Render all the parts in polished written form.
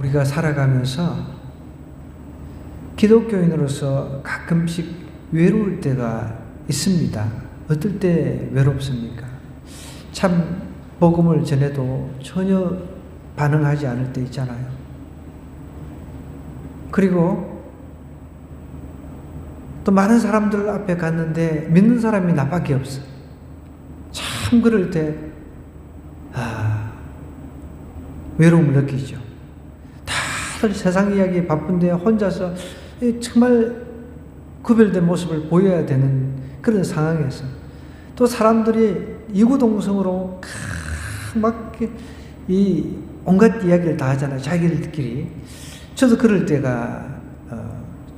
우리가 살아가면서 기독교인으로서 가끔씩 외로울 때가 있습니다. 어떨 때 외롭습니까? 참 복음을 전해도 전혀 반응하지 않을 때 있잖아요. 그리고 또 많은 사람들 앞에 갔는데 믿는 사람이 나밖에 없어. 참 그럴 때 외로움을 느끼죠. 다들 세상 이야기에 바쁜데 혼자서 정말 구별된 모습을 보여야 되는 그런 상황에서 또 사람들이 이구동성으로 막 이 온갖 이야기를 다 하잖아요. 자기들끼리. 저도 그럴 때가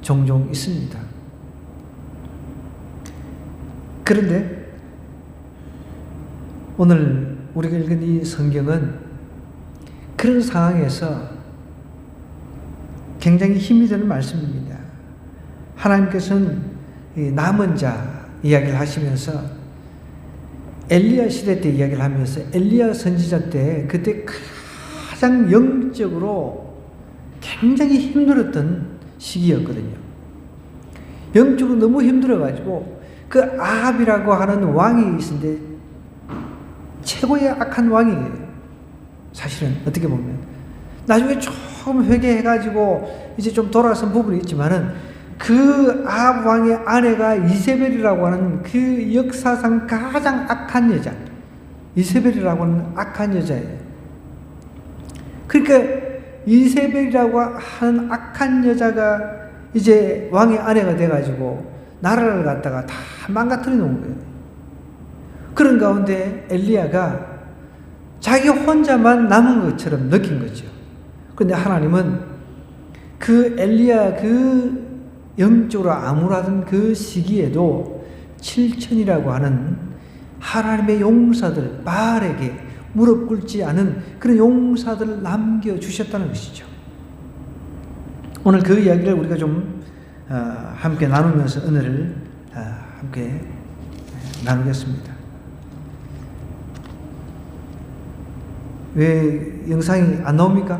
종종 있습니다. 그런데 오늘 우리가 읽은 이 성경은 그런 상황에서 굉장히 힘이 되는 말씀입니다. 하나님께서는 남은 자 이야기를 하시면서 엘리야 시대 때 이야기를 하면서 엘리야 선지자 때 그때 가장 영적으로 굉장히 힘들었던 시기였거든요. 영적으로 너무 힘들어가지고 그 아합이라고 하는 왕이 있는데 최고의 악한 왕이에요. 사실은 어떻게 보면 나중에 조금 회개해가지고 이제 좀 돌아선 부분이 있지만은 그 아합 왕의 아내가 이세벨이라고 하는 그 역사상 가장 악한 여자, 이세벨이라고 하는 악한 여자예요. 그러니까 이세벨이라고 하는 악한 여자가 이제 왕의 아내가 돼가지고 나라를 갖다가 다 망가뜨려 놓은 거예요. 그런 가운데 엘리야가 자기 혼자만 남은 것처럼 느낀 거죠. 그런데 하나님은 그 엘리야 그 영적으로 암울하던 그 시기에도 7천이라고 하는 하나님의 용사들, 바알에게 무릎 꿇지 않은 그런 용사들을 남겨주셨다는 것이죠. 오늘 그 이야기를 우리가 좀 함께 나누면서 은혜를 함께 나누겠습니다. 왜 영상이 안 나옵니까?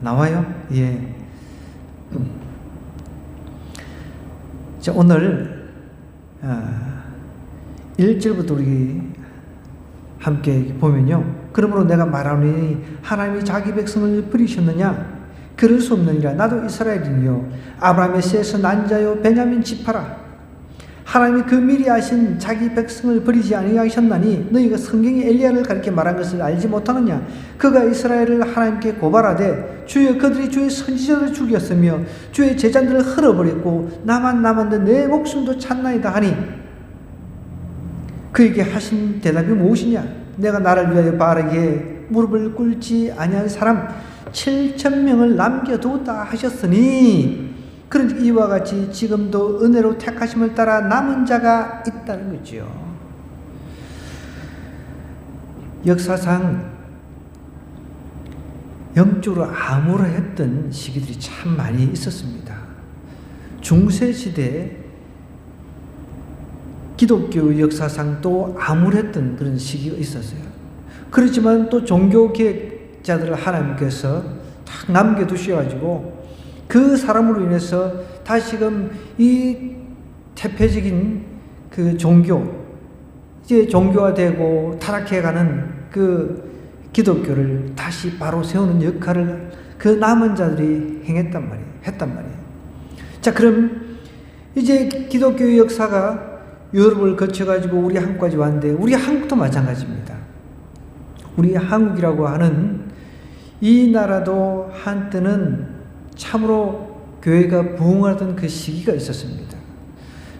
나와요? 예. 자, 오늘 1절부터 우리 함께 보면요. 그러므로 내가 말하노니 하나님이 자기 백성을 버리셨느냐? 그럴 수 없느니라. 나도 이스라엘이요 아브라함의 씨에서 난 자요 베냐민 지파라. 하나님이 그 미리 아신 자기 백성을 버리지 아니하셨나니 너희가 성경이 엘리야를 가리켜 말한 것을 알지 못하느냐? 그가 이스라엘을 하나님께 고발하되 주여 그들이 주의 선지자들을 죽였으며 주의 제자들을 흘러버렸고 나만 남았는데 내 목숨도 찾나이다 하니 그에게 하신 대답이 무엇이냐? 내가 나를 위하여 바알에게 무릎을 꿇지 아니한 사람 7,000명을 남겨두었다 하셨으니 그런즉 이와 같이 지금도 은혜로 택하심을 따라 남은 자가 있다는 거죠. 역사상 영적으로 암울했던 시기들이 참 많이 있었습니다. 중세시대 기독교 역사상 또 암울했던 그런 시기가 있었어요. 그렇지만 또 종교개혁자들을 하나님께서 딱 남겨두셔가지고 그 사람으로 인해서 다시금 이 태폐적인 그 종교, 이제 종교화되고 타락해가는 그 기독교를 다시 바로 세우는 역할을 그 남은 자들이 했단 말이에요. 자, 그럼 이제 기독교 역사가 유럽을 거쳐가지고 우리 한국까지 왔는데 우리 한국도 마찬가지입니다. 우리 한국이라고 하는 이 나라도 한때는 참으로 교회가 부흥하던 그 시기가 있었습니다.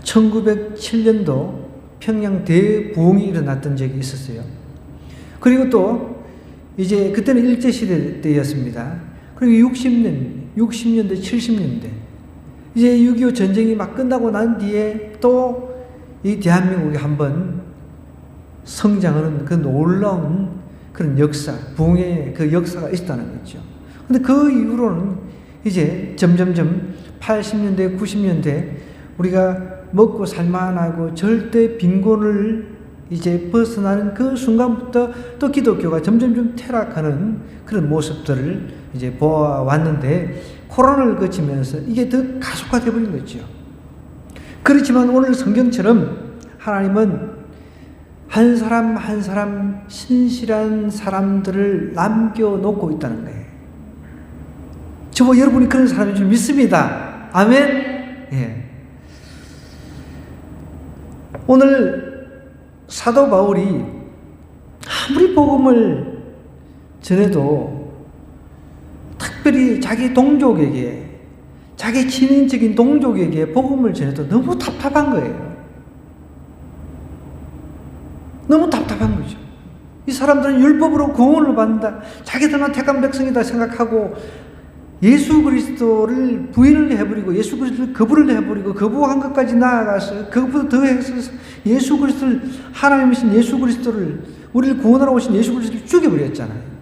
1907년도 평양 대부흥이 일어났던 적이 있었어요. 그리고 또 이제 그때는 일제시대 때였습니다. 그리고 60년대, 70년대 이제 6.25 전쟁이 막 끝나고 난 뒤에 또 이 대한민국이 한번 성장하는 그 놀라운 그런 역사, 부흥의 그 역사가 있었다는 거죠. 근데 그 이후로는 이제 점점점 80년대, 90년대 우리가 먹고 살만하고 절대 빈곤을 이제 벗어나는 그 순간부터 또 기독교가 점점 좀 퇴락하는 그런 모습들을 이제 보아왔는데, 코로나를 거치면서 이게 더 가속화되어 버린 거죠. 그렇지만 오늘 성경처럼 하나님은 한 사람 한 사람 신실한 사람들을 남겨놓고 있다는 거예요. 저와 여러분이 그런 사람인 줄 믿습니다. 아멘? 예. 오늘 사도 바울이 아무리 복음을 전해도 특별히 자기 동족에게, 자기 친인적인 동족에게 복음을 전해도 너무 답답한 거예요. 너무 답답한 거죠. 이 사람들은 율법으로 구원을 받는다, 자기들만 택한 백성이다 생각하고 예수 그리스도를 부인을 해버리고 예수 그리스도를 거부를 해버리고 거부한 것까지 나아가서 그것보다 더해서 예수 그리스도를, 하나님이신 예수 그리스도를, 우리를 구원하러 오신 예수 그리스도를 죽여버렸잖아요.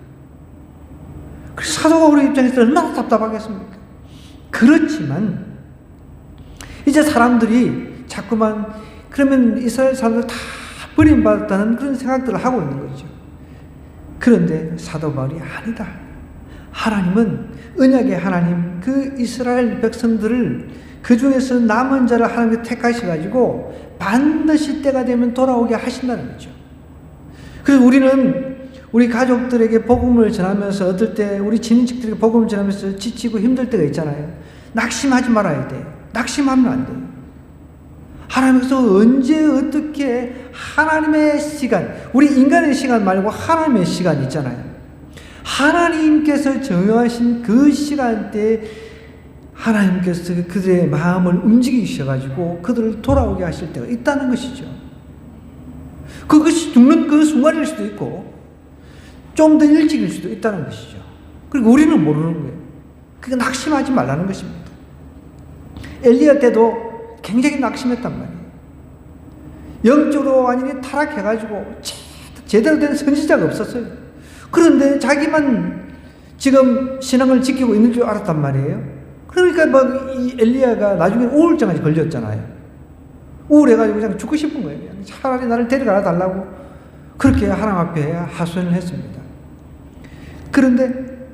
그래서 사도 바울의 입장에서 얼마나 답답하겠습니까? 그렇지만 이제 사람들이 자꾸만 그러면 이스라엘 사람들 다 버림받았다는 그런 생각들을 하고 있는 거죠. 그런데 사도 바울이 아니다. 하나님은 언약의 하나님, 그 이스라엘 백성들을 그 중에서 남은 자를 하나님께 택하셔가지고 반드시 때가 되면 돌아오게 하신다는 거죠. 그래서 우리는 우리 가족들에게 복음을 전하면서 어떨 때 우리 친인척들에게 복음을 전하면서 지치고 힘들 때가 있잖아요. 낙심하지 말아야 돼요. 낙심하면 안 돼요. 하나님께서 언제 어떻게 하나님의 시간, 우리 인간의 시간 말고 하나님의 시간 있잖아요. 하나님께서 정하신 그 시간대에 하나님께서 그들의 마음을 움직이셔가지고 그들을 돌아오게 하실 때가 있다는 것이죠. 그것이 죽는 그 순간일 수도 있고 좀 더 일찍일 수도 있다는 것이죠. 그리고 우리는 모르는 거예요. 그러니까 낙심하지 말라는 것입니다. 엘리야 때도 굉장히 낙심했단 말이에요. 영적으로 완전히 타락해가지고 제대로 된 선지자가 없었어요. 그런데 자기만 지금 신앙을 지키고 있는 줄 알았단 말이에요. 그러니까 막 이 엘리야가 나중에 우울증까지 걸렸잖아요. 우울해가지고 그냥 죽고 싶은 거예요. 차라리 나를 데려가 달라고 그렇게 하나님 앞에 하소연을 했습니다. 그런데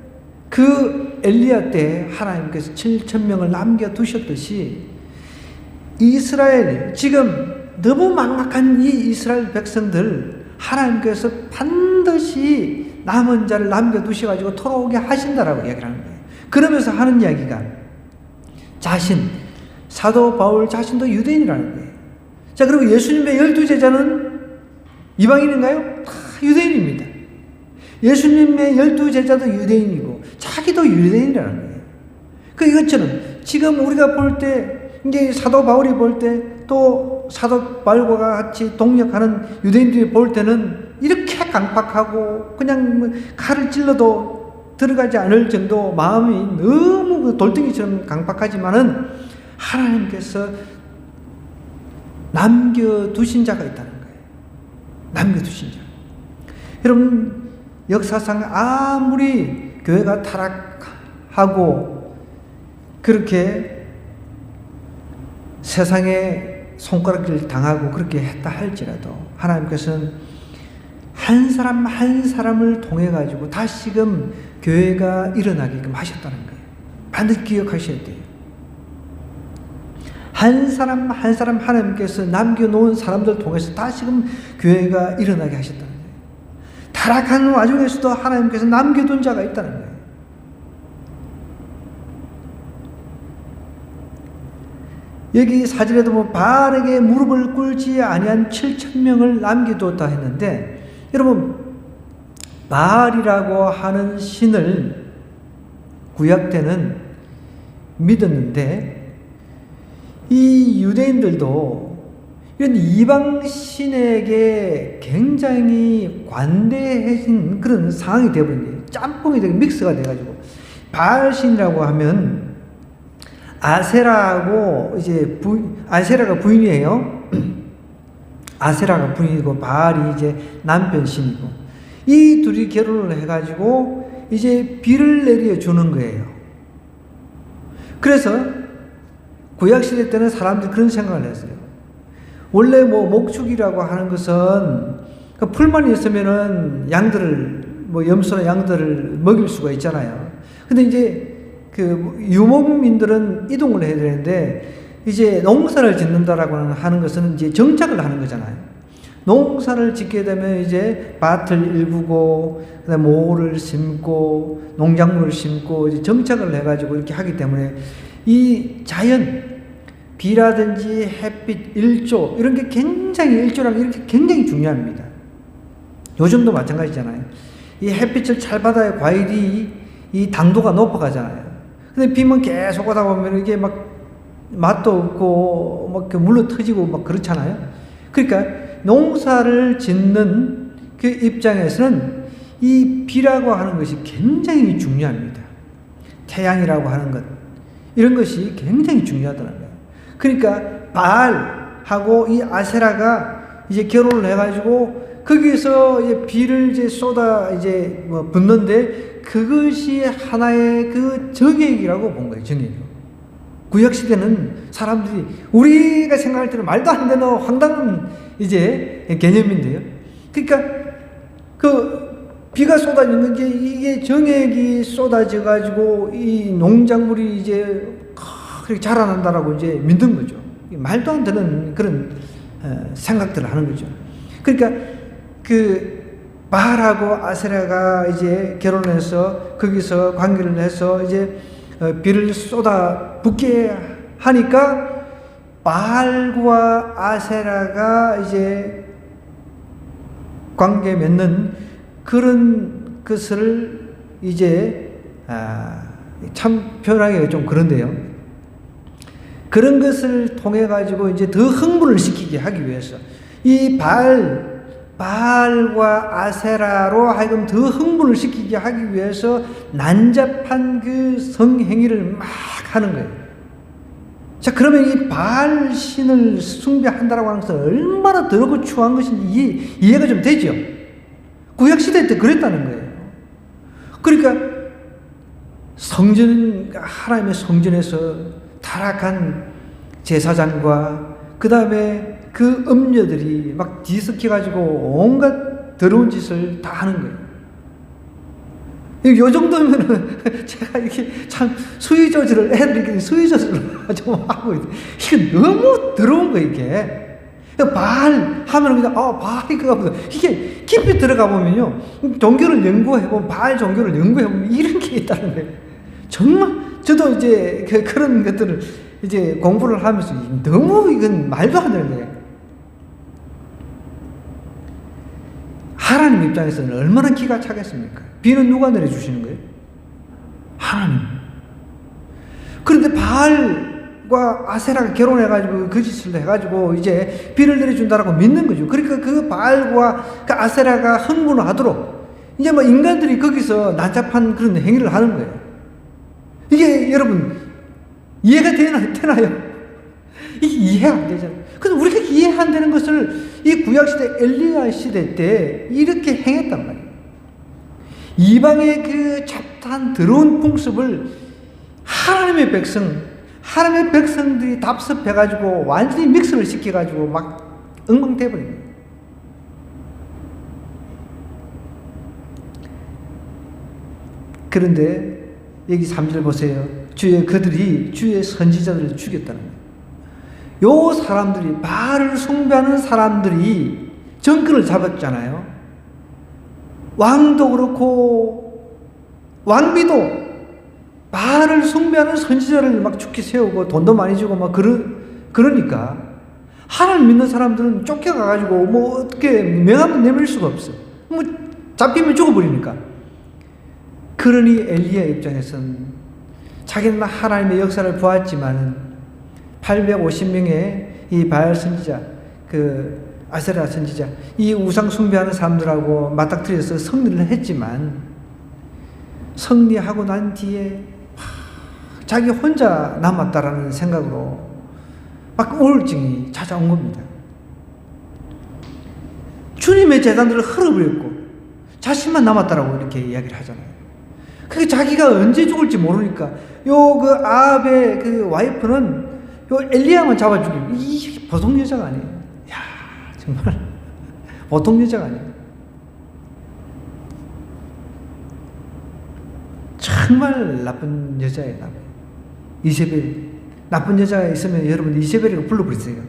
그 엘리야 때 하나님께서 7,000명을 남겨두셨듯이 이스라엘, 지금 너무 막막한 이 이스라엘 백성들 하나님께서 반드시 남은 자를 남겨두셔가지고 돌아오게 하신다라고 이야기를 하는 거예요. 그러면서 하는 이야기가 사도 바울 자신도 유대인이라는 거예요. 자, 그리고 예수님의 12제자는 이방인인가요? 다 유대인입니다. 예수님의 12제자도 유대인이고 자기도 유대인이라는 거예요. 그 이것처럼 지금 우리가 볼 때, 이제 사도 바울이 볼 때, 또 사도 바울과 같이 동역하는 유대인들이 볼 때는 이렇게 강팍하고 그냥 뭐 칼을 찔러도 들어가지 않을 정도 마음이 너무 돌덩이처럼 강팍하지만은 하나님께서 남겨두신 자가 있다는 거예요. 남겨두신 자. 여러분, 역사상 아무리 교회가 타락하고 그렇게 세상에 손가락질 당하고 그렇게 했다 할지라도 하나님께서는 한 사람 한 사람을 통해 가지고 다시금 교회가 일어나게끔 하셨다는 거예요. 반드시 기억하셔야 돼요. 한 사람 한 사람 하나님께서 남겨놓은 사람들 통해서 다시금 교회가 일어나게 하셨다는 거예요. 타락하는 와중에서도 하나님께서 남겨둔 자가 있다는 거예요. 여기 사진에도 뭐 바르게 무릎을 꿇지 아니한 7,000명을 남겨두었다 했는데, 여러분, 바알이라고 하는 신을 구약 때는 믿었는데 이 유대인들도 이런 이방 신에게 굉장히 관대해진 그런 상황이 되어버린 거예요. 짬뽕이 되고 믹스가 돼가지고 바알 신이라고 하면 아세라하고 이제 아세라가 부인이에요. 아세라가 부인이고 바알이 이제 남편 신이고, 이 둘이 결혼을 해가지고 이제 비를 내려 주는 거예요. 그래서 구약시대 때는 사람들이 그런 생각을 했어요. 원래 뭐 목축이라고 하는 것은 그 풀만 있으면은 양들을 뭐 염소나 양들을 먹일 수가 있잖아요. 근데 이제 그 유목민들은 이동을 해야 되는데 이제 농사를 짓는다라고 하는 것은 이제 정착을 하는 거잖아요. 농사를 짓게 되면 이제 밭을 일구고 그다음에 모를 심고 농작물을 심고 이제 정착을 해가지고 이렇게 하기 때문에 이 자연 비라든지 햇빛, 일조 이런 게 굉장히 일조랑 이렇게 굉장히 중요합니다. 요즘도 마찬가지잖아요. 이 햇빛을 잘 받아야 과일이 이 당도가 높아가잖아요. 근데 비만 계속 오다 보면 이게 막 맛도 없고 막 물로 터지고 막 그렇잖아요. 그러니까 농사를 짓는 그 입장에서는 이 비라고 하는 것이 굉장히 중요합니다. 태양이라고 하는 것 이런 것이 굉장히 중요하더라고요. 그러니까 바알하고 이 아세라가 이제 결혼을 해가지고 거기에서 이제 비를 이제 쏟아 이제 뭐 붓는데 그것이 하나의 그 정액이라고 본 거예요. 정액. 구약 시대는 사람들이 우리가 생각할 때는 말도 안 되는 황당한 이제 개념인데요. 그러니까 그 비가 쏟아지는 게 이게 정액이 쏟아져 가지고 이 농작물이 이제 그렇게 자라난다라고 이제 믿는 거죠. 말도 안 되는 그런 생각들을 하는 거죠. 그러니까 그 바알하고 아세라가 이제 결혼해서 거기서 관계를 해서 이제 비를 쏟아 붓게 하니까 바알과 아세라가 이제 관계 맺는 그런 것을 이제 참 표현하기가 좀 그런데요. 그런 것을 통해 가지고 이제 더 흥분을 시키게 하기 위해서 이 바알과 아세라로 하여금 더 흥분을 시키게 하기 위해서 난잡한 그 성행위를 막 하는 거예요. 자, 그러면 이 바알 신을 숭배한다라고 하는 것은 얼마나 더럽고 추한 것인지 이해가 좀 되죠? 구약시대 때 그랬다는 거예요. 그러니까 하나님의 성전에서 타락한 제사장과 그 다음에 그 음녀들이 막 뒤섞여가지고 온갖 더러운 짓을 다 하는 거예요. 요 정도면은 제가 이렇게 참 수위조절을 애들이 수위조절을 좀 하고 있어요. 이게 너무 더러운 거예요, 이게. 바알 하면 그냥 바알이 그가 보다 이게 깊이 들어가 보면요, 종교를 연구해 보면 바알 종교를 연구해 보면 이런 게 있다는 거예요. 정말 저도 이제 그런 것들을 이제 공부를 하면서 너무 이건 말도 안 되는 거예요. 하나님 입장에서는 얼마나 기가 차겠습니까? 비는 누가 내려주시는 거예요? 하나님. 그런데 바알과 아세라가 결혼해가지고 그 짓을 해가지고 이제 비를 내려준다라고 믿는 거죠. 그러니까 그 바알과 그 아세라가 흥분을 하도록 이제 뭐 인간들이 거기서 난잡한 그런 행위를 하는 거예요. 이게 여러분 이해가 되나요? 이게 이해가 안 되잖아요. 근데 우리가 이해 안 되는 것을 이 구약시대 엘리야 시대 때 이렇게 행했단 말이에요. 이방의 그 잡다한 더러운 풍습을 하나님의 백성들이 답습해가지고 완전히 믹스를 시켜가지고 막 엉망돼버린 거예요. 그런데 여기 3절 보세요. 그들이 주의 선지자들을 죽였다는 거예요. 요 사람들이 바알을 숭배하는 사람들이 정권을 잡았잖아요. 왕도 그렇고 왕비도 바알을 숭배하는 선지자를 막 죽게 세우고 돈도 많이 주고 막 그러니까 하나님 믿는 사람들은 쫓겨가가지고 뭐 어떻게 명함을 내밀 수가 없어. 뭐 잡히면 죽어버리니까. 그러니 엘리야 입장에서는 자기는 하나님의 역사를 보았지만은 850명의 이 바알 선지자, 그 아세라 선지자, 이 우상 숭배하는 사람들하고 맞닥뜨려서 승리를 했지만 승리하고 난 뒤에 자기 혼자 남았다라는 생각으로 막 우울증이 찾아온 겁니다. 주님의 재단들을 흘러버렸고 자신만 남았다라고 이렇게 이야기를 하잖아요. 그게 자기가 언제 죽을지 모르니까 요 그 아합의 그 와이프는 요 엘리야만 잡아 죽이고 이 보통 여자가 아니에요. 정말 보통 여자가 아니에요. 정말 나쁜 여자예요. 이세벨. 나쁜 여자가 있으면 여러분 이세벨이라고 불러버리세요.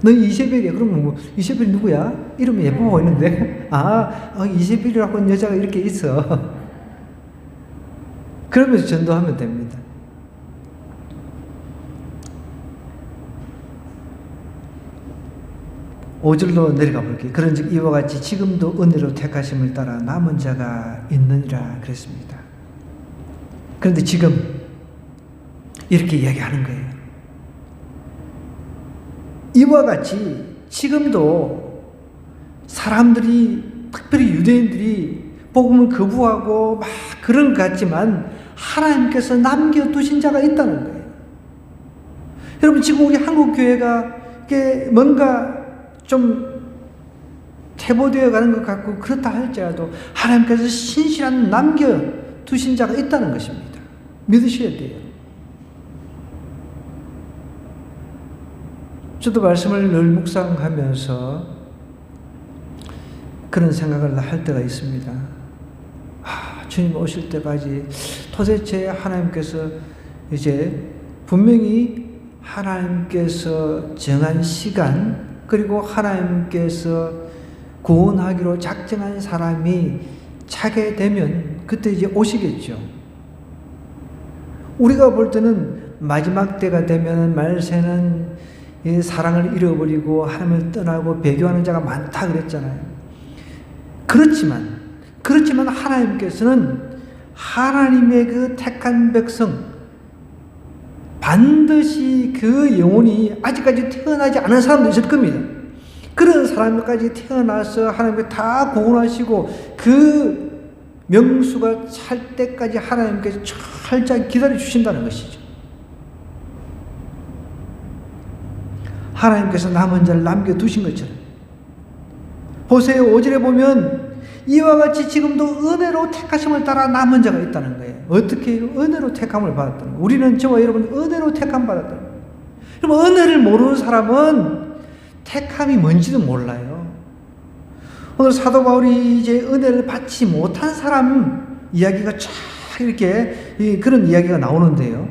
너 이세벨이야. 그러면 뭐 이세벨이 누구야? 이름이 예뻐 보이는데. 이세벨이라고 하는 여자가 이렇게 있어. 그러면서 전도하면 됩니다. 오절로 내려가 볼게요. 그런즉 이와 같이 지금도 은혜로 택하심을 따라 남은 자가 있느니라 그랬습니다. 그런데 지금 이렇게 이야기하는 거예요. 이와 같이 지금도 사람들이, 특별히 유대인들이 복음을 거부하고 막 그런 것 같지만 하나님께서 남겨두신 자가 있다는 거예요. 여러분, 지금 우리 한국교회가 이게 뭔가 좀 퇴보되어 가는 것 같고 그렇다 할지라도 하나님께서 신실한 남겨두신 자가 있다는 것입니다. 믿으셔야 돼요. 저도 말씀을 늘 묵상하면서 그런 생각을 할 때가 있습니다. 주님 오실 때까지 도대체 하나님께서 이제 분명히 하나님께서 정한 시간, 그리고 하나님께서 구원하기로 작정한 사람이 차게 되면 그때 이제 오시겠죠. 우리가 볼 때는 마지막 때가 되면 말세는 사랑을 잃어버리고 하나님을 떠나고 배교하는 자가 많다 그랬잖아요. 그렇지만 하나님께서는 하나님의 그 택한 백성, 반드시 그 영혼이 아직까지 태어나지 않은 사람도 있을 겁니다. 그런 사람까지 태어나서 하나님께 다 구원하시고 그 명수가 찰 때까지 하나님께서 철저히 기다려 주신다는 것이죠. 하나님께서 남은 자를 남겨두신 것처럼. 보세요. 5절에 보면 이와 같이 지금도 은혜로 택하심을 따라 남은 자가 있다는 거예요. 어떻게 해요? 은혜로 택함을 받았다는 거예요. 우리는 저와 여러분 은혜로 택함 받았다는 거예요. 그럼 은혜를 모르는 사람은 택함이 뭔지도 몰라요. 오늘 사도 바울이 이제 은혜를 받지 못한 사람 이야기가 쫙 이렇게 그런 이야기가 나오는데요.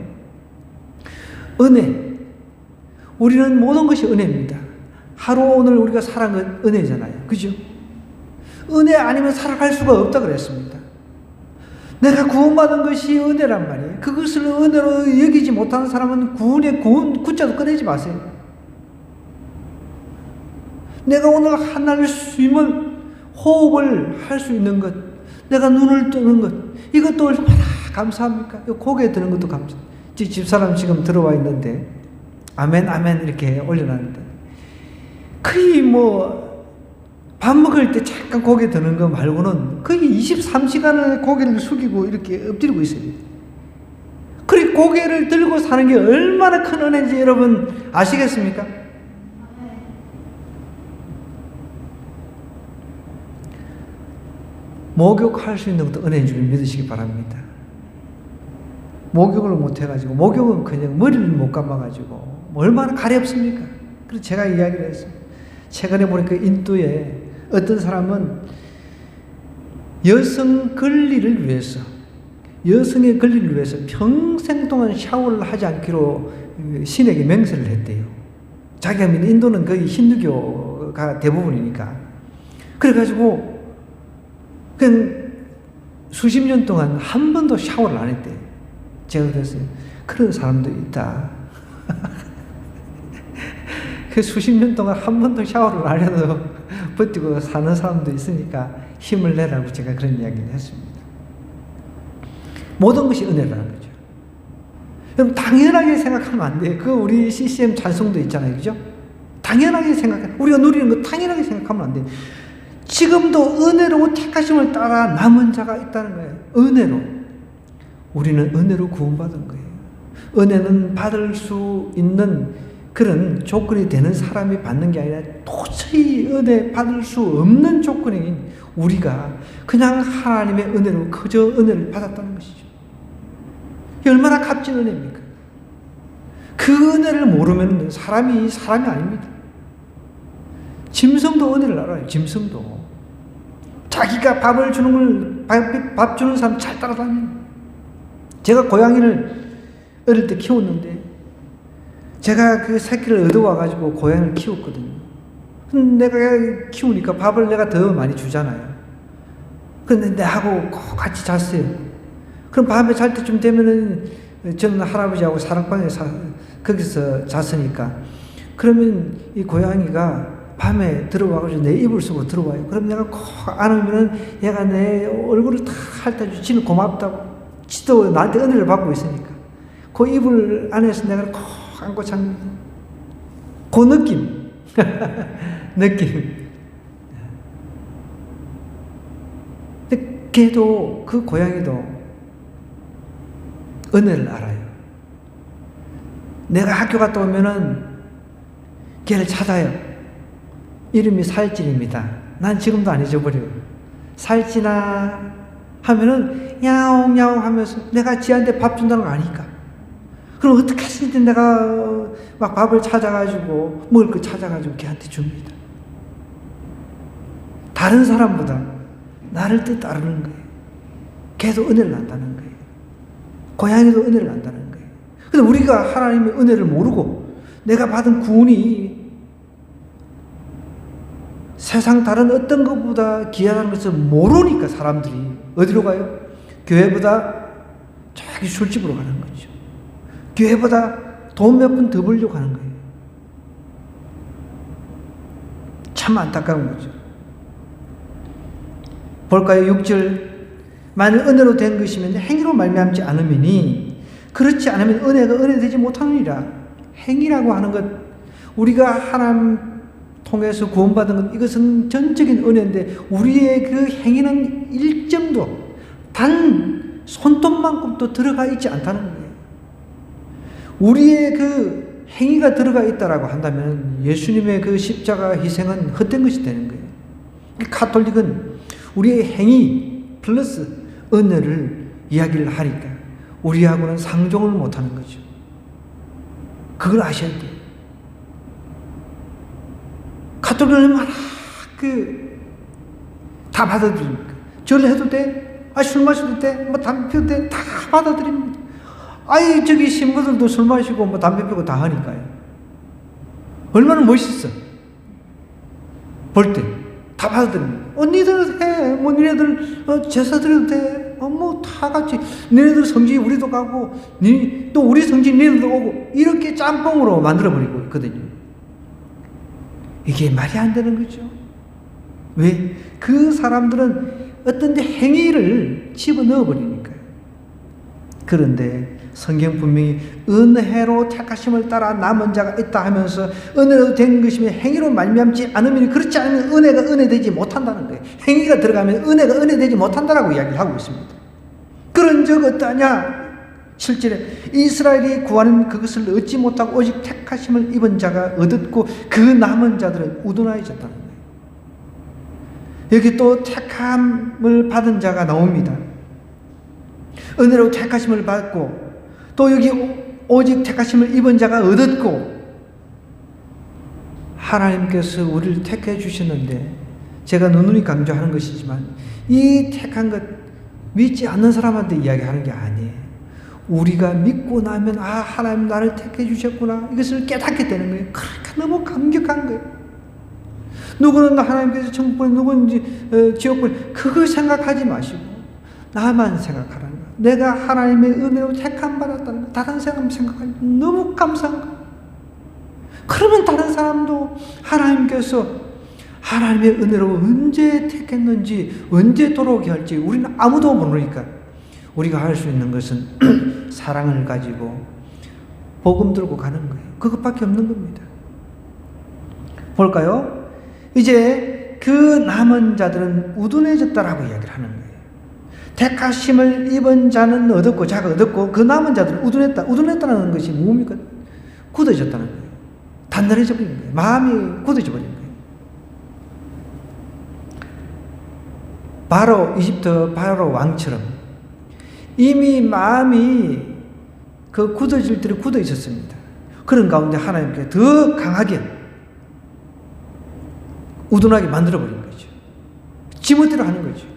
은혜. 우리는 모든 것이 은혜입니다. 하루 오늘 우리가 살아간 건 은혜잖아요. 그죠? 은혜 아니면 살아갈 수가 없다 그랬습니다. 내가 구원받은 것이 은혜란 말이에요. 그것을 은혜로 여기지 못하는 사람은 구원의 구자도 꺼내지 마세요. 내가 오늘 하나님의 숨을 호흡을 할 수 있는 것, 내가 눈을 뜨는 것, 이것도 얼마나 감사합니까? 고개 드는 것도 감사. 집사람 지금 들어와 있는데 아멘 아멘 이렇게 올려놨는데 거의 밥 먹을 때 잠깐 고개 드는 거 말고는 거의 23시간을 고개를 숙이고 이렇게 엎드리고 있어요. 그리고 고개를 들고 사는 게 얼마나 큰 은혜인지 여러분 아시겠습니까? 목욕할 수 있는 것도 은혜인 줄 믿으시기 바랍니다. 목욕을 못 해가지고, 목욕은 그냥 머리를 못 감아가지고 얼마나 가렵습니까? 그래서 제가 이야기를 했어요. 최근에 보니까 인도에 어떤 사람은 여성 권리를 위해서, 여성의 권리를 위해서 평생 동안 샤워를 하지 않기로 신에게 맹세를 했대요. 자기가 믿는 인도는 거의 힌두교가 대부분이니까. 그래가지고 그냥 수십 년 동안 한 번도 샤워를 안 했대요. 제가 그랬어요. 그런 사람도 있다. 그 수십 년 동안 한 번도 샤워를 안 해도 버티고 사는 사람도 있으니까 힘을 내라고 제가 그런 이야기를 했습니다. 모든 것이 은혜라는 거죠. 여러분, 당연하게 생각하면 안 돼요. 그 우리 CCM 찬송도 있잖아요. 그죠? 당연하게 우리가 누리는 거 당연하게 생각하면 안 돼요. 지금도 은혜로 택하심을 따라 남은 자가 있다는 거예요. 은혜로. 우리는 은혜로 구원받은 거예요. 은혜는 받을 수 있는 그런 조건이 되는 사람이 받는 게 아니라 도저히 은혜 받을 수 없는 조건인 우리가 그냥 하나님의 은혜로 그저 은혜를 받았다는 것이죠. 얼마나 값진 은혜입니까? 그 은혜를 모르면 사람이 아닙니다. 짐승도 은혜를 알아요. 짐승도. 자기가 밥을 주는 걸, 밥 주는 사람 잘 따라다녀요. 제가 고양이를 어릴 때 키웠는데, 제가 그 새끼를 얻어와가지고 고양이를 키웠거든요. 내가 키우니까 밥을 내가 더 많이 주잖아요. 근데 내하고 꼭 같이 잤어요. 그럼 밤에 잘 때쯤 되면은, 저는 할아버지하고 사랑방에 거기서 잤으니까, 그러면 이 고양이가 밤에 들어와가지고 내 이불 속으로 들어와요. 그럼 내가 콕 안으면은 얘가 내 얼굴을 다 핥아주고, 지는 고맙다고. 지도 나한테 은혜를 받고 있으니까. 그 이불 안에서 내가 콕 안고 잡니다. 그 느낌. 느낌. 근데 걔도, 그 고양이도 은혜를 알아요. 내가 학교 갔다 오면은 걔를 찾아요. 이름이 살찐입니다. 난 지금도 안 잊어버려요. 살찐아 하면은 야옹야옹 하면서 내가 지한테 밥 준다는 거 아니까. 그럼 어떻게 했을 내가 막 밥을 찾아가지고 먹을 거 찾아가지고 걔한테 줍니다. 다른 사람보다 나를 더 따르는 거예요. 걔도 은혜를 안다는 거예요. 고양이도 은혜를 안다는 거예요. 근데 우리가 하나님의 은혜를 모르고 내가 받은 구원이 세상 다른 어떤 것보다 귀하다는 것을 모르니까 사람들이 어디로 가요? 교회보다 저기 술집으로 가는 거죠. 교회보다 돈 몇 푼 더 벌려고 하는 거예요. 참 안타까운 거죠. 볼까요? 6절. 만일 은혜로 된 것이면 행위로 말미암지 않으면 그렇지 않으면 은혜가 은혜되지 못하느니라. 행위라고 하는 것, 우리가 하나님 통해서 구원받은 것, 이것은 전적인 은혜인데 우리의 그 행위는 1점도 단 손톱만큼도 들어가 있지 않다는 거예요. 우리의 그 행위가 들어가 있다라고 한다면 예수님의 그 십자가 희생은 헛된 것이 되는 거예요. 가톨릭은 우리의 행위 플러스 은혜를 이야기를 하니까 우리하고는 상종을 못하는 거죠. 그걸 아셔야 돼요. 가톨릭은 얼마나 다 받아들입니까? 절 해도 돼? 술 마셔도 돼? 담배 피워도 돼? 다 받아들입니다. 저기 신부들도 술 마시고 담배 피우고 다 하니까요. 얼마나 멋있어. 볼 때. 다 받아들입니다. 니들 해. 니네들 제사 드려도 돼. 다 같이. 니네들 성지 우리도 가고, 또 우리 성지 니네들도 오고, 이렇게 짬뽕으로 만들어버리고 있거든요. 이게 말이 안 되는 거죠. 왜? 그 사람들은 어떤 데 행위를 집어넣어 버리니까요. 그런데 성경 분명히 은혜로 택하심을 따라 남은 자가 있다 하면서 은혜로 된 것이면 행위로 말미암지 않으면, 그렇지 않으면 은혜가 은혜되지 못한다는 거예요. 행위가 들어가면 은혜가 은혜되지 못한다라고 이야기를 하고 있습니다. 그런 적 어떠냐? 7절에 이스라엘이 구하는 그것을 얻지 못하고 오직 택하심을 입은 자가 얻었고 그 남은 자들은 우둔하여졌다는 거예요. 여기 또 택함을 받은 자가 나옵니다. 은혜로 택하심을 받고, 또 여기 오직 택하심을 입은 자가 얻었고, 하나님께서 우리를 택해 주셨는데, 제가 누누이 강조하는 것이지만 이 택한 것 믿지 않는 사람한테 이야기하는 게 아니에요. 우리가 믿고 나면 하나님 나를 택해 주셨구나, 이것을 깨닫게 되는 거예요. 그러니까 너무 감격한 거예요. 누구는 하나님께서 천국 보내, 누구는 지옥 보내, 그걸 생각하지 마시고 나만 생각하라는 거예요. 내가 하나님의 은혜로 택함 받았다는 거, 다른 사람 생각하니 너무 감사한 거예요. 그러면 다른 사람도 하나님께서 하나님의 은혜로 언제 택했는지, 언제 돌아오게 할지 우리는 아무도 모르니까 우리가 할 수 있는 것은 사랑을 가지고 복음 들고 가는 거예요. 그것밖에 없는 겁니다. 볼까요? 이제 그 남은 자들은 우둔해졌다라고 이야기를 하는 거예요. 택하심을 입은 자는 얻었고, 자가 얻었고, 그 남은 자들은 우둔했다. 우둔했다는 것이 뭡니까? 굳어졌다는 거예요. 단단해져 버린 거예요. 마음이 굳어져 버린 거예요. 바로 이집트 바로 왕처럼 이미 마음이 그 굳어질 대로 굳어 있었습니다. 그런 가운데 하나님께 더 강하게 우둔하게 만들어버린 거죠. 지멋대로 하는 거죠.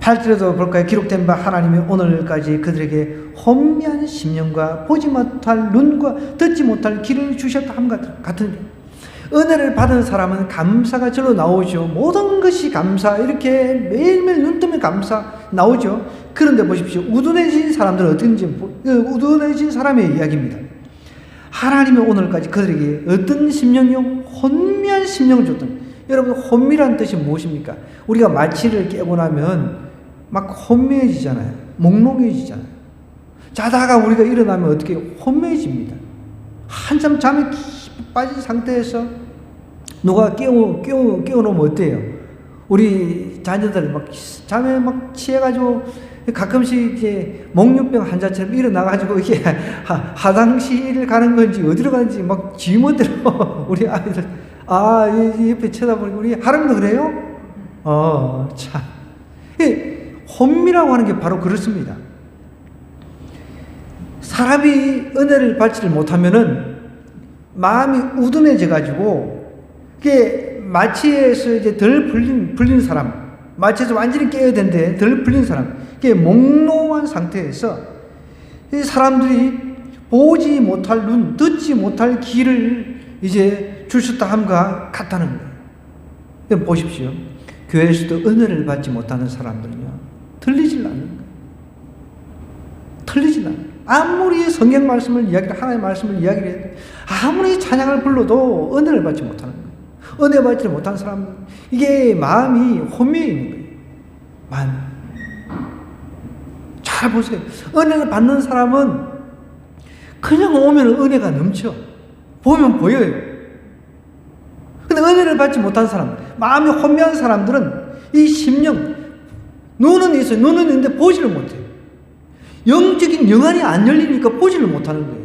8절에도 볼까요? 기록된 바 하나님이 오늘까지 그들에게 혼미한 심령과 보지 못할 눈과 듣지 못할 귀를 주셨다 함과 같은 은혜를 받은 사람은 감사가 절로 나오죠. 모든 것이 감사, 이렇게 매일매일 눈 뜨면 감사 나오죠. 그런데 보십시오. 우둔해진 사람들은 어떤지, 우둔해진 사람의 이야기입니다. 하나님이 오늘까지 그들에게 어떤 심령이요? 혼미한 심령을 줬던. 여러분, 혼미란 뜻이 무엇입니까? 우리가 마취를 깨고 나면 막 혼미해지잖아요. 몽롱해지잖아요. 자다가 우리가 일어나면 어떻게 혼미해집니다. 한참 잠에 깊이 빠진 상태에서 누가 깨워놓으면 어때요? 우리 자녀들 막 잠에 막 취해가지고 가끔씩 이제 목류병 환자처럼 일어나가지고 이게 화장실을 가는 건지 어디로 가는지 막 지멋대로 우리 아이들 이 옆에 쳐다보니까 우리 하람도 그래요? 참. 혼미라고 하는 게 바로 그렇습니다. 사람이 은혜를 받지를 못하면은 마음이 우둔해져가지고 그게 마취에서 이제 덜 풀린 사람, 마취에서 완전히 깨어야 되는데 덜 풀린 사람, 그게 몽롱한 상태에서 이 사람들이 보지 못할 눈, 듣지 못할 귀를 이제 주셨다 함과 같다는 거예요. 보십시오. 교회에서도 은혜를 받지 못하는 사람들은요, 들리질 않는 거예요. 들리질 않아요. 아무리 성경 말씀을 하나님의 말씀을 이야기를 해도, 아무리 찬양을 불러도 은혜를 받지 못하는 거예요. 은혜 받지 못한 사람은, 이게 마음이 혼미해 있는 거예요. 마음이. 잘 보세요. 은혜를 받는 사람은 그냥 오면 은혜가 넘쳐. 보면 보여요. 근데 은혜를 받지 못한 사람, 마음이 혼미한 사람들은 이 심령, 눈은 있어요. 눈은 있는데 보지를 못해요. 영적인 영안이 안 열리니까 보지를 못하는 거예요.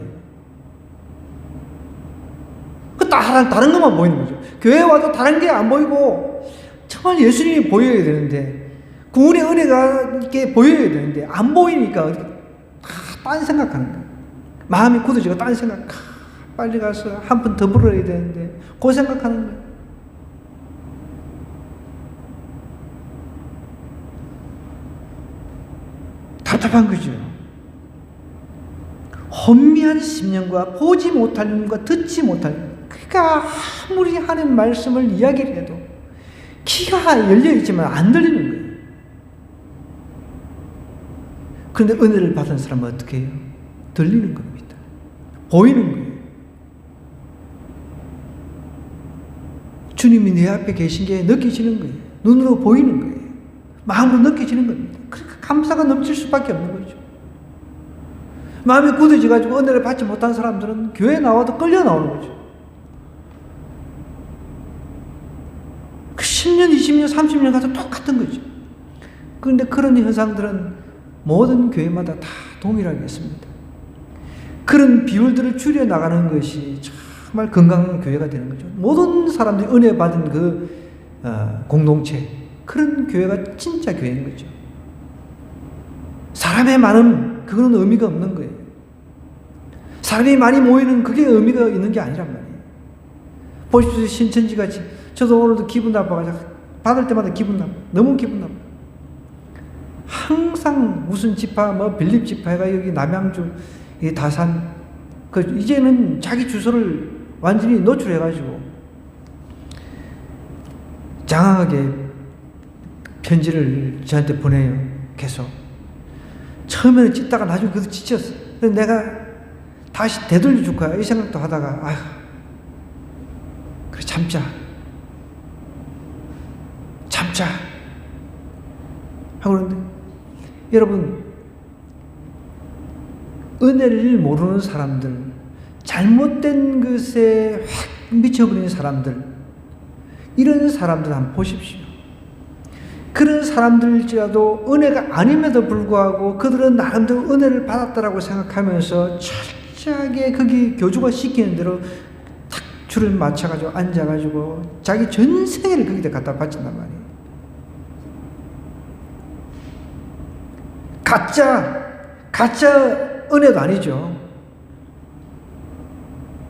다른 것만 보이는 거죠. 교회 와도 다른 게 안 보이고, 정말 예수님이 보여야 되는데, 구원의 은혜가 이렇게 보여야 되는데, 안 보이니까 딴 생각하는 거예요. 마음이 굳어지고 딴 생각, 빨리 가서 한 푼 더 벌어야 되는데, 그 생각하는 거예요. 답답한 거죠. 혼미한 심령과 보지 못할 눈과 듣지 못할 눈. 그러니까 아무리 하는 말씀을 이야기를 해도 귀가 열려있지만 안 들리는 거예요. 그런데 은혜를 받은 사람은 어떻게 해요? 들리는 겁니다. 보이는 거예요. 주님이 내 앞에 계신 게 느껴지는 거예요. 눈으로 보이는 거예요. 마음으로 느껴지는 겁니다. 그러니까 감사가 넘칠 수밖에 없는 거죠. 마음이 굳어져가지고 은혜를 받지 못한 사람들은 교회에 나와도 끌려 나오는 거죠. 10년, 20년, 30년 가도 똑같은 거죠. 그런데 그런 현상들은 모든 교회마다 다 동일하게 있습니다. 그런 비율들을 줄여나가는 것이 정말 건강한 교회가 되는 거죠. 모든 사람들이 은혜 받은 그 공동체, 그런 교회가 진짜 교회인 거죠. 사람의 많음, 그건 의미가 없는 거예요. 사람이 많이 모이는 그게 의미가 있는 게 아니란 말이에요. 보십시오. 신천지같이. 저도 오늘도 기분 나빠가지고 받을 때마다 기분 나빠. 너무 기분 나빠. 항상 무슨 지파, 빌립 지파가 여기 남양주, 다산, 이제는 자기 주소를 완전히 노출해가지고 장황하게 편지를 저한테 보내요. 계속. 처음에는 찢다가 나중에 그래도 지쳤어. 그래서 내가 다시 되돌려 줄 거야. 이 생각도 하다가, 그래, 참자. 하고 그러는데, 여러분, 은혜를 모르는 사람들, 잘못된 것에 확 미쳐버린 사람들, 이런 사람들 한번 보십시오. 그런 사람들일지라도 은혜가 아님에도 불구하고 그들은 나름대로 은혜를 받았다라고 생각하면서 철저하게 거기 교주가 시키는 대로 탁 줄을 맞춰가지고 앉아가지고 자기 전생을 거기다 갖다 바친단 말이에요. 가짜 은혜도 아니죠.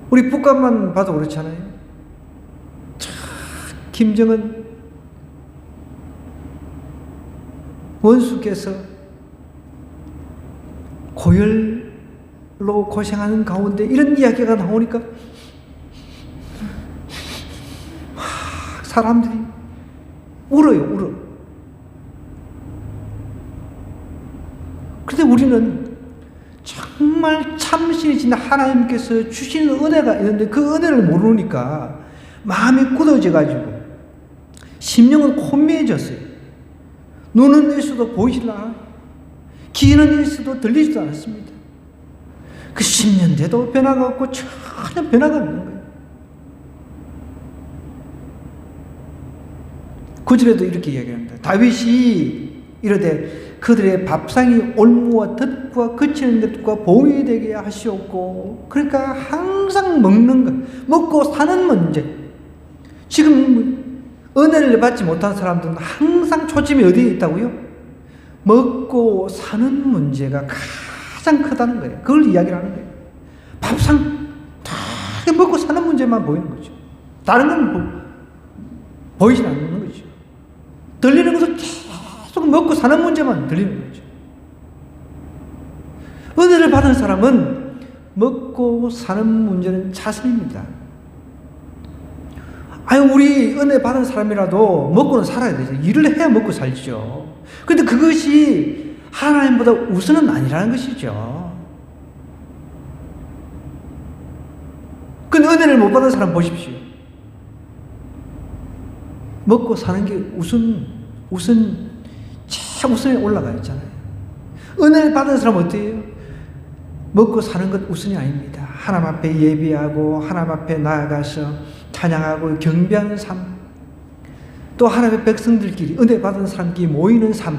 우리 북한만 봐도 그렇잖아요. 김정은 원수께서 고열로 고생하는 가운데 이런 이야기가 나오니까 사람들이 울어요, 울어. 그런데 우리는 정말 참신이신 하나님께서 주시는 은혜가 있는데 그 은혜를 모르니까 마음이 굳어져가지고 심령은 혼미해졌어요. 눈은 있어도 보이질 않아요. 귀는 있어도 들리지도 않습니다. 그 10년 돼도 변화가 없고 전혀 변화가 없는 거예요. 9절에도 이렇게 이야기합니다. 다윗이 이르되 그들의 밥상이 올무와 덫과 그치는 것과 봉이 되게 하시옵고, 그러니까 항상 먹는 것, 먹고 사는 문제. 지금 은혜를 받지 못한 사람들은 항상 초점이 어디에 있다고요? 먹고 사는 문제가 가장 크다는 거예요. 그걸 이야기를 하는 거예요. 밥상 다 먹고 사는 문제만 보이는 거죠. 다른 건 보이지 않는 거죠. 들리는 것은 계속 먹고 사는 문제만 들리는 거죠. 은혜를 받은 사람은 먹고 사는 문제는 자신입니다. 아니, 우리 은혜 받은 사람이라도 먹고는 살아야 되죠. 일을 해야 먹고 살죠. 그런데 그것이 하나님보다 우선은 아니라는 것이죠. 근데 은혜를 못 받은 사람 보십시오. 먹고 사는 게 최우선에 올라가 있잖아요. 은혜를 받은 사람은 어때요? 먹고 사는 것 우선이 아닙니다. 하나님 앞에 예배하고 하나님 앞에 나아가서 찬양하고 경배하는 삶, 또 하나님의 백성들끼리 은혜 받은 사람끼리 모이는 삶,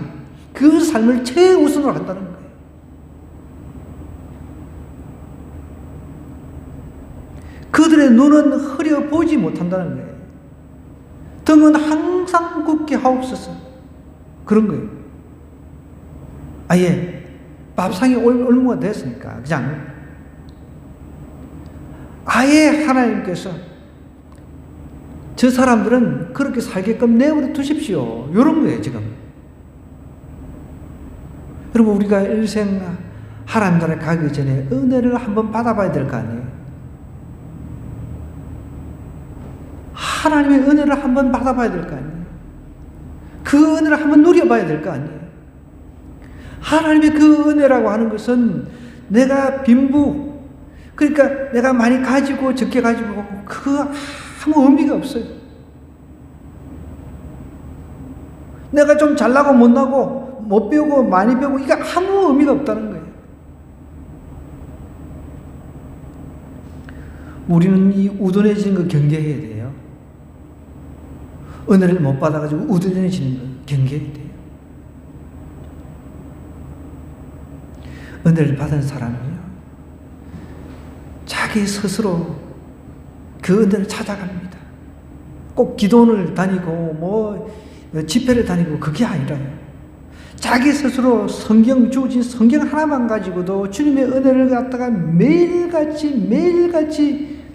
그 삶을 최우선으로 한다는 거예요. 그들의 눈은 흐려 보지 못한다는 거예요. 등은 항상 굳게 하옵소서. 그런 거예요. 아예 밥상이 올무가 됐으니까 그냥 아예 하나님께서 저 사람들은 그렇게 살게끔 내버려 두십시오. 이런 거예요, 지금. 여러분, 우리가 일생 하나님 나라에 가기 전에 은혜를 한번 받아봐야 될 거 아니에요? 하나님의 은혜를 한번 받아봐야 될 거 아니에요? 그 은혜를 한번 누려봐야 될 거 아니에요? 하나님의 그 은혜라고 하는 것은 내가 빈부, 그러니까 내가 많이 가지고 적게 가지고 그 아무 의미가 없어요. 내가 좀 잘나고 못나고 못 배우고 많이 배우고 이거 아무 의미가 없다는 거예요. 우리는 이 우둔해지는 거 경계해야 돼요. 은혜를 못 받아가지고 우둔해지는 거 경계해야 돼요. 은혜를 받은 사람이요, 자기 스스로 그 은혜를 찾아갑니다. 꼭 기도원을 다니고 집회를 다니고 그게 아니라요. 자기 스스로 주어진 성경 하나만 가지고도 주님의 은혜를 갖다가 매일같이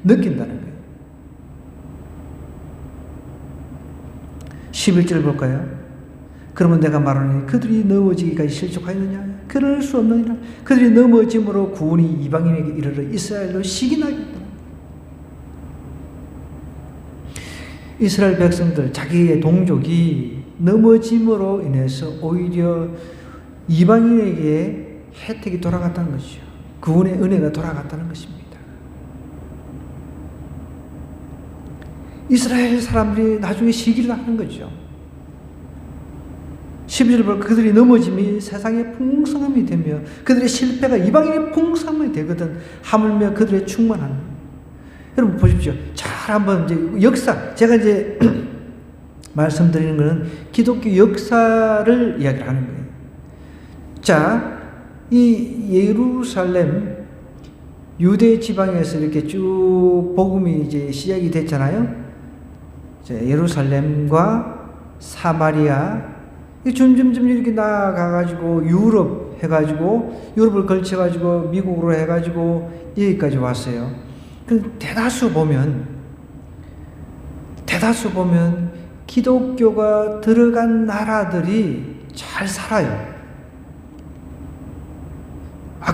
느낀다는 거예요. 11절 볼까요? 그러면 내가 말하노니 그들이 넘어지기까지 실족하였느냐? 그럴 수 없느니라. 그들이 넘어짐으로 구원이 이방인에게 이르러 이스라엘로 시기나겠다. 이스라엘 백성들, 자기의 동족이 넘어짐으로 인해서 오히려 이방인에게 혜택이 돌아갔다는 것이죠. 구원의 은혜가 돌아갔다는 것입니다. 이스라엘 사람들이 나중에 시기를 하는 거죠. 12절 보면 그들이 넘어짐이 세상의 풍성함이 되며 그들의 실패가 이방인의 풍성함이 되거든 하물며 그들의 충만함. 여러분 보십시오. 잘 한번 이제 역사, 제가 이제 말씀드리는 것은 기독교 역사를 이야기를 하는 거예요. 자, 이 예루살렘 유대 지방에서 이렇게 쭉 복음이 이제 시작이 됐잖아요. 예루살렘과 사마리아, 점점점 이렇게 나아가가지고 유럽 해가지고 유럽을 걸쳐가지고 미국으로 해가지고 여기까지 왔어요. 그 대다수 보면 기독교가 들어간 나라들이 잘 살아요.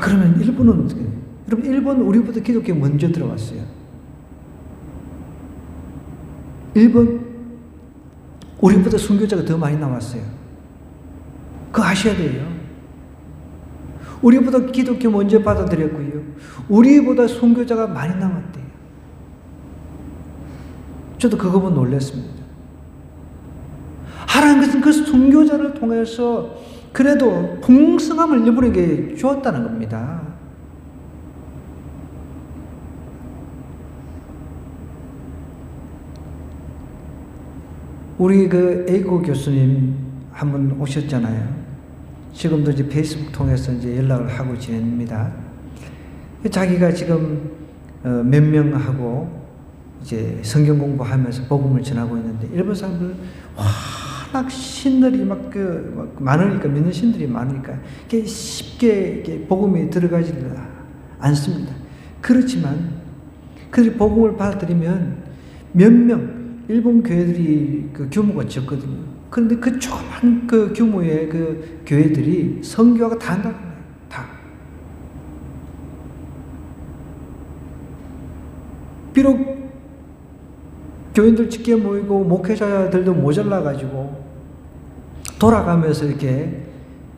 그러면 일본은 어떻게 해요? 여러분, 일본 우리보다 기독교 먼저 들어왔어요. 일본 우리보다 순교자가 더 많이 나왔어요. 그거 아셔야 돼요. 우리보다 기독교 먼저 받아들였고요. 우리보다 순교자가 많이 나왔대요. 저도 그거 보고 놀랐습니다. 하나님께서는 그 순교자를 통해서 그래도 풍성함을 일본에게 주었다는 겁니다. 우리 그 에이고 교수님 한 분 오셨잖아요. 지금도 이제 페이스북 통해서 이제 연락을 하고 지냅니다. 자기가 지금 몇 명하고 이제 성경 공부하면서 복음을 전하고 있는데, 일본 사람들 워낙 신들이 막 많으니까, 믿는 신들이 많으니까 쉽게 복음이 들어가지를 않습니다. 그렇지만 그들이 복음을 받아들이면 몇 명, 일본 교회들이 그 규모가 적거든요. 그런데 그 조그만 그 규모의 그 교회들이 선교하고 다 한다는 거예요. 다. 비록 교인들 적게 모이고 목회자들도 모자라가지고 돌아가면서 이렇게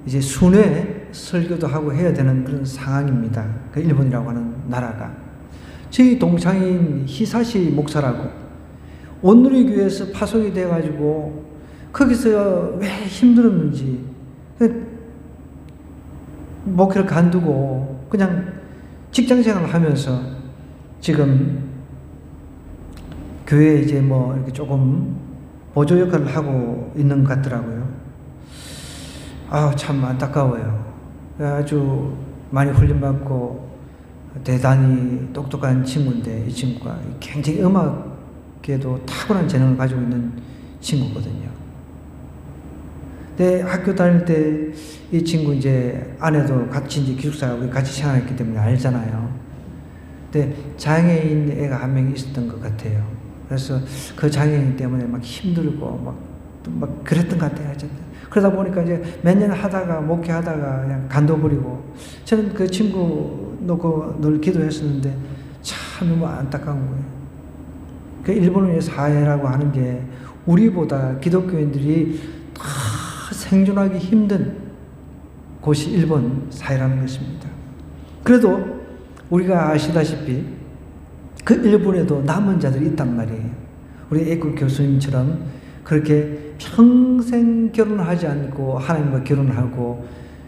이제 순회 설교도 하고 해야 되는 그런 상황입니다. 그 일본이라고 하는 나라가. 저희 동창인 히사시 목사라고 온누리교회에서 파송이 돼가지고 거기서 왜 힘들었는지 목회를 간두고 그냥 직장생활을 하면서 지금 교회에 이제 뭐 이렇게 조금 보조 역할을 하고 있는 것 같더라고요. 참 안타까워요. 아주 많이 훈련받고 대단히 똑똑한 친구인데, 이 친구가 굉장히 음악에도 탁월한 재능을 가지고 있는 친구거든요. 근데 학교 다닐 때 이 친구 이제 아내도 같이 이제 기숙사하고 같이 생활했기 때문에 알잖아요. 근데 장애인 애가 한 명 있었던 것 같아요. 그래서 그 장애인 때문에 막 힘들고 막 그랬던 것 같아요. 그러다 보니까 이제 몇 년 하다가 목회하다가 그냥 간둬버리고, 저는 그 친구 놓고 늘 기도했었는데 참 너무 안타까운 거예요. 그 일본의 사회라고 하는 게 우리보다 기독교인들이 다 생존하기 힘든 곳이 일본 사회라는 것입니다. 그래도 우리가 아시다시피 그 일본에도 남은 자들이 있단 말이에요. 우리 에이쿠 교수님처럼 그렇게 평생 결혼하지 않고 하나님과 결혼하고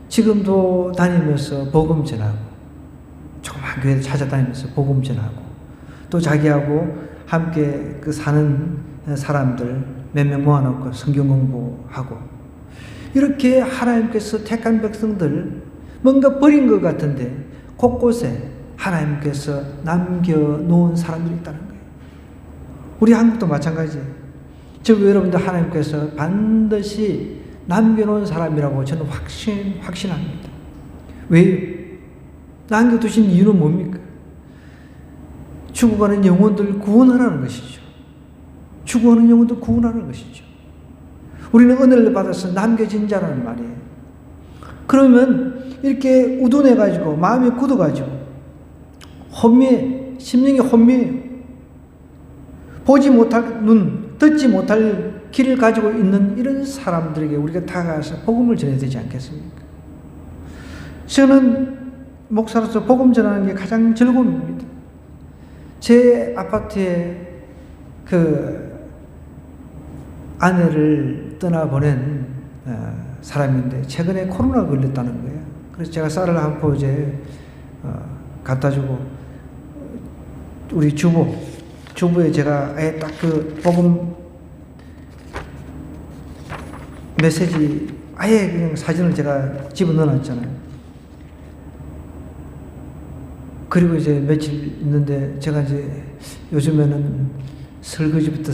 지금도 다니면서 복음 전하고, 조그만 교회를 찾아다니면서 복음 전하고, 또 자기하고 함께 그 사는 사람들 몇 명 모아놓고 성경 공부하고, 이렇게 하나님께서 택한 백성들 뭔가 버린 것 같은데 곳곳에 하나님께서 남겨놓은 사람들이 있다는 거예요. 우리 한국도 마찬가지예요. 즉 여러분들 하나님께서 반드시 남겨놓은 사람이라고 저는 확신합니다. 왜요? 남겨두신 이유는 뭡니까? 죽어가는 영혼들 구원하라는 것이죠. 죽어가는 영혼들 구원하라는 것이죠. 우리는 은혜를 받아서 남겨진 자라는 말이에요. 그러면 이렇게 우둔해가지고 마음이 굳어가지고 혼미해, 심령이 혼미해요. 보지 못할 눈, 듣지 못할 길을 가지고 있는 이런 사람들에게 우리가 다가가서 복음을 전해야 되지 않겠습니까? 저는 목사로서 복음 전하는 게 가장 즐거움입니다. 제 아파트에 그 아내를 떠나보낸 사람인데 최근에 코로나 걸렸다는 거예요. 그래서 제가 쌀을 한 포 이제 갖다 주고, 우리 주부에 제가 아예 딱 그 복음 메시지 아예 그냥 사진을 제가 집어넣어 놨잖아요. 그리고 이제 며칠 있는데 제가 이제 요즘에는 설거지부터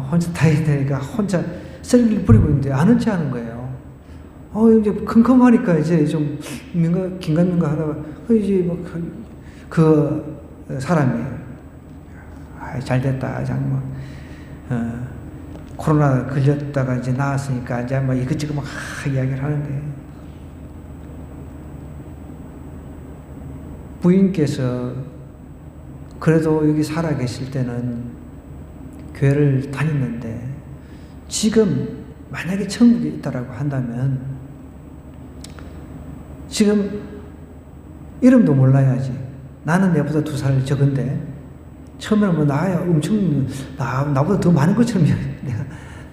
혼자 다 해야 되니까 혼자 쓰레기를 뿌리고 있는데 아는 체 하는 거예요. 이제 컴컴하니까 이제 좀 긴가민가 하다가 이제 그 사람이 잘 됐다, 코로나 걸렸다가 이제 나았으니까 이제 뭐 이것저것 막 이야기를 하는데, 부인께서 그래도 여기 살아 계실 때는 교회를 다녔는데 지금 만약에 천국에 있다라고 한다면 지금 이름도 몰라야지. 나는 내보다 2살 적은데 처음에는 뭐 나야 엄청 나보다 더 많은 것처럼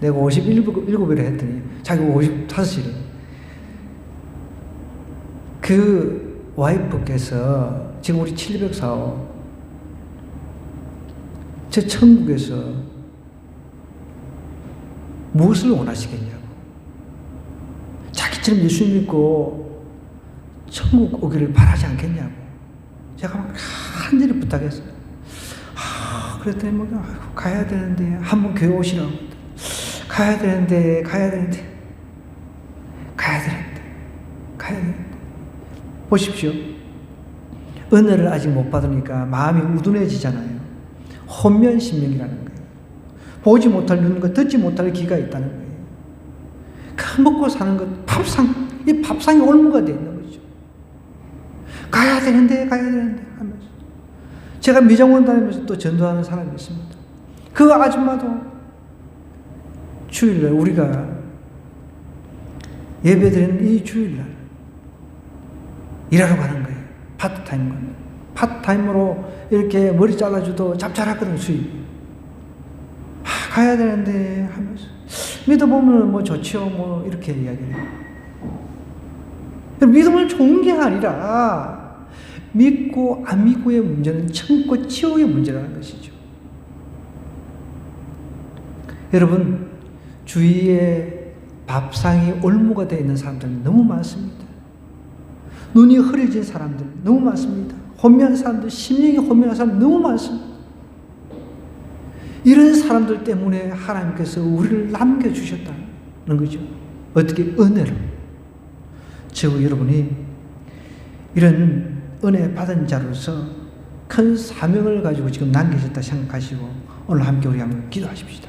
내가 57이라 했더니 자기가 55이래. 그 와이프께서 지금 우리 704호 저 천국에서 무엇을 원하시겠냐고. 자기처럼 예수 믿고 천국 오기를 바라지 않겠냐고. 제가 막 간절히 부탁했어요. 그랬더니 뭐 가야 되는데 한번 교회 오시라고. 가야 되는데 보십시오. 은혜를 아직 못 받으니까 마음이 우둔해지잖아요. 혼면신명이라는 거예요. 보지 못할 눈과 듣지 못할 귀가 있다는 거예요. 그 먹고 사는 것, 이 밥상이 올무가 되어 있는 거죠. 가야 되는데 하면서. 제가 미장원 다니면서 또 전도하는 사람이 있습니다. 그 아줌마도 주일날 우리가 예배드리는 이 주일날 일하러 가는 거예요. 파트타임으로 이렇게 머리 잘라줘도 짭짤하거든, 수입. 가야 되는데 하면서. 믿어보면 뭐 좋죠, 뭐 이렇게 이야기를 해요. 믿음은 좋은 게 아니라 믿고 안 믿고의 문제는 천국과 지옥의 문제라는 것이죠. 여러분, 주위에 밥상이 올무가 되어 있는 사람들 너무 많습니다. 눈이 흐려진 사람들 너무 많습니다. 혼미한 사람들, 심령이 혼미한 사람 너무 많습니다. 이런 사람들 때문에 하나님께서 우리를 남겨주셨다는 거죠. 어떻게? 은혜로. 저 여러분이 이런 은혜 받은 자로서 큰 사명을 가지고 지금 남겨졌다 생각하시고 오늘 함께 우리 한번 기도하십시다.